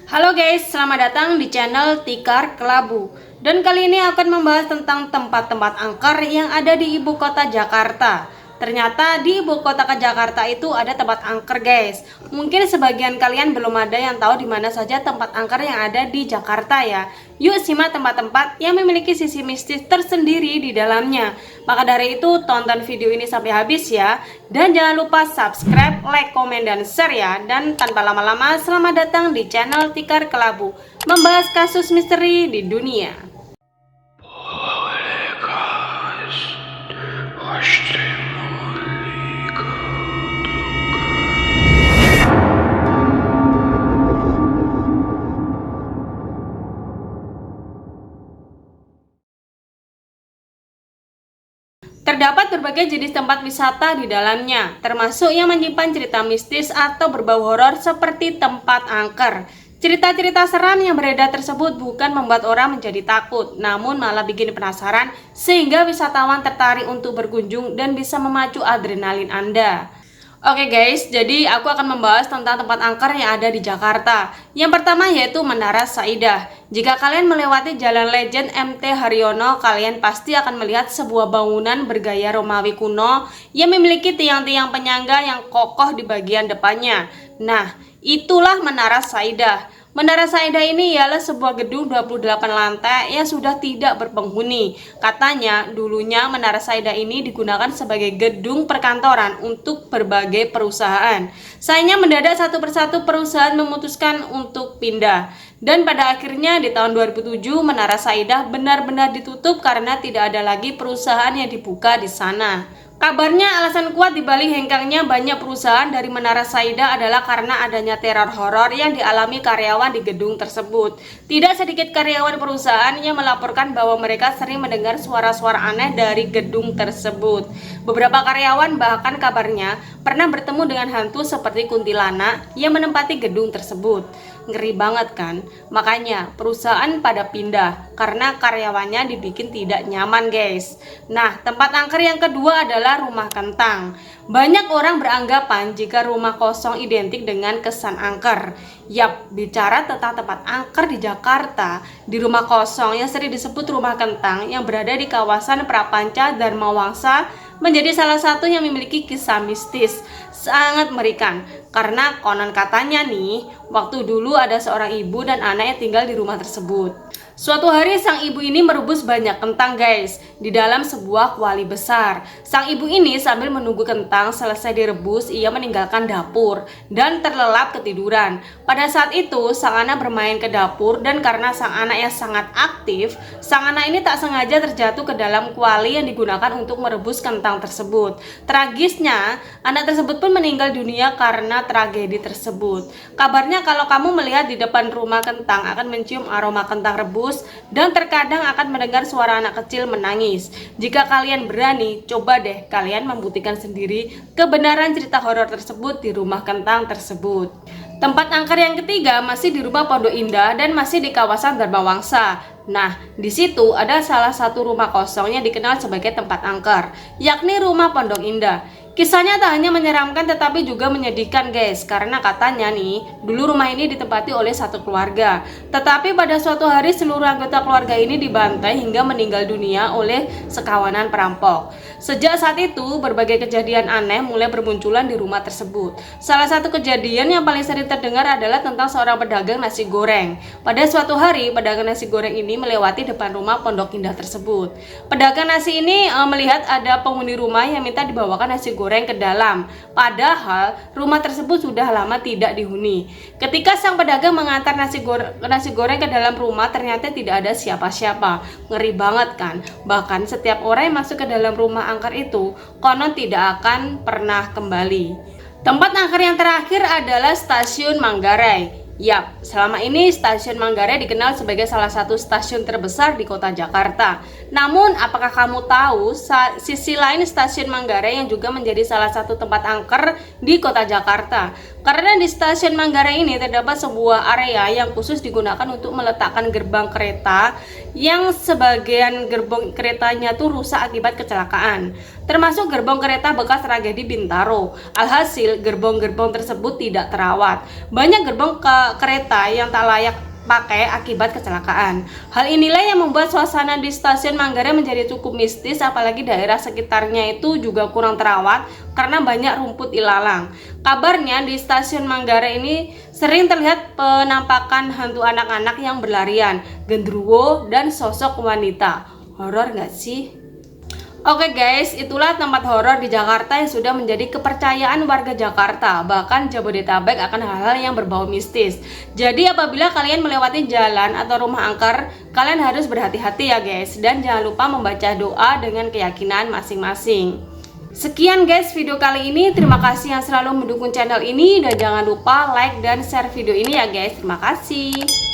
Halo guys, selamat datang di channel Tikar Kelabu. Dan kali ini akan membahas tentang tempat-tempat angker yang ada di ibu kota Jakarta. Ternyata di ibu kota Jakarta itu ada tempat angker guys. Mungkin sebagian kalian belum ada yang tahu di mana saja tempat angker yang ada di Jakarta ya. Yuk simak tempat-tempat yang memiliki sisi mistis tersendiri di dalamnya. Maka dari itu tonton video ini sampai habis ya. Dan jangan lupa subscribe, like, komen, dan share ya. Dan tanpa lama-lama selamat datang di channel Tikar Kelabu, membahas kasus misteri di dunia. Terdapat berbagai jenis tempat wisata di dalamnya, termasuk yang menyimpan cerita mistis atau berbau horor seperti tempat angker. Cerita-cerita seram yang beredar tersebut bukan membuat orang menjadi takut, namun malah bikin penasaran sehingga wisatawan tertarik untuk berkunjung dan bisa memacu adrenalin Anda. Oke guys, jadi aku akan membahas tentang tempat angker yang ada di Jakarta. Yang pertama yaitu Menara Saidah. Jika kalian melewati Jalan Lejen MT Haryono, kalian pasti akan melihat sebuah bangunan bergaya Romawi kuno yang memiliki tiang-tiang penyangga yang kokoh di bagian depannya. Nah, itulah Menara Saidah. Menara Saidah ini ialah sebuah gedung 28 lantai yang sudah tidak berpenghuni. Katanya dulunya Menara Saidah ini digunakan sebagai gedung perkantoran untuk berbagai perusahaan. Sayangnya mendadak satu persatu perusahaan memutuskan untuk pindah. Dan pada akhirnya di tahun 2007 Menara Saidah benar-benar ditutup karena tidak ada lagi perusahaan yang dibuka di sana. Kabarnya alasan kuat dibalik hengkangnya banyak perusahaan dari Menara Saidah adalah karena adanya teror horor yang dialami karyawan di gedung tersebut. Tidak sedikit karyawan perusahaan yang melaporkan bahwa mereka sering mendengar suara-suara aneh dari gedung tersebut. Beberapa karyawan bahkan kabarnya pernah bertemu dengan hantu seperti kuntilanak yang menempati gedung tersebut. Ngeri banget kan? Makanya perusahaan pada pindah karena karyawannya dibikin tidak nyaman guys. Nah, tempat angker yang kedua adalah rumah kentang. Banyak orang beranggapan jika rumah kosong identik dengan kesan angker. Yap, bicara tentang tempat angker di Jakarta, di rumah kosong yang sering disebut rumah kentang yang berada di kawasan Prapanca Dharma Wangsa menjadi salah satu yang memiliki kisah mistis sangat mengerikan. Karena konon katanya nih, waktu dulu ada seorang ibu dan anak yang tinggal di rumah tersebut. Suatu hari sang ibu ini merebus banyak kentang guys di dalam sebuah kuali besar. Sang ibu ini sambil menunggu kentang selesai direbus, ia meninggalkan dapur dan terlelap ketiduran. Pada saat itu sang anak bermain ke dapur dan karena sang anak yang sangat aktif, sang anak ini tak sengaja terjatuh ke dalam kuali yang digunakan untuk merebus kentang tersebut. Tragisnya, anak tersebut pun meninggal dunia karena tragedi tersebut. Kabarnya kalau kamu melihat di depan rumah kentang akan mencium aroma kentang rebus dan terkadang akan mendengar suara anak kecil menangis. Jika kalian berani, coba deh kalian membuktikan sendiri kebenaran cerita horor tersebut di rumah kentang tersebut. Tempat angker yang ketiga masih di rumah Pondok Indah dan masih di kawasan Dharma Wangsa. Nah, di situ ada salah satu rumah kosong yang dikenal sebagai tempat angker, yakni rumah Pondok Indah. Kisahnya tak hanya menyeramkan tetapi juga menyedihkan guys, karena katanya nih, dulu rumah ini ditempati oleh satu keluarga. Tetapi pada suatu hari seluruh anggota keluarga ini dibantai hingga meninggal dunia oleh sekawanan perampok. Sejak saat itu, berbagai kejadian aneh mulai bermunculan di rumah tersebut. Salah satu kejadian yang paling sering terdengar adalah tentang seorang pedagang nasi goreng. Pada suatu hari, pedagang nasi goreng ini melewati depan rumah Pondok Indah tersebut. Pedagang nasi ini melihat ada penghuni rumah yang minta dibawakan nasi goreng ke dalam. Padahal rumah tersebut sudah lama tidak dihuni. Ketika sang pedagang mengantar nasi goreng ke dalam rumah, ternyata tidak ada siapa-siapa. Ngeri banget kan? Bahkan setiap orang yang masuk ke dalam rumah angker itu konon tidak akan pernah kembali. Tempat angker yang terakhir adalah Stasiun Manggarai. Yap, selama ini Stasiun Manggarai dikenal sebagai salah satu stasiun terbesar di kota Jakarta. Namun, apakah kamu tahu sisi lain Stasiun Manggarai yang juga menjadi salah satu tempat angker di kota Jakarta? Karena di stasiun Manggarai ini terdapat sebuah area yang khusus digunakan untuk meletakkan gerbang kereta yang sebagian gerbong keretanya tuh rusak akibat kecelakaan, termasuk gerbong kereta bekas tragedi Bintaro. Alhasil, gerbong-gerbong tersebut tidak terawat. Banyak gerbong kereta yang tak layak pakai akibat kecelakaan. Hal inilah yang membuat suasana di stasiun Manggarai menjadi cukup mistis, apalagi daerah sekitarnya itu juga kurang terawat karena banyak rumput ilalang. Kabarnya di stasiun Manggarai ini sering terlihat penampakan hantu anak-anak yang berlarian, genderuwo, dan sosok wanita. Horor gak sih? Oke guys, itulah tempat horor di Jakarta yang sudah menjadi kepercayaan warga Jakarta, bahkan Jabodetabek, akan hal-hal yang berbau mistis. Jadi apabila kalian melewati jalan atau rumah angker, kalian harus berhati-hati ya guys, dan jangan lupa membaca doa dengan keyakinan masing-masing. Sekian guys video kali ini, terima kasih yang selalu mendukung channel ini, dan jangan lupa like dan share video ini ya guys. Terima kasih.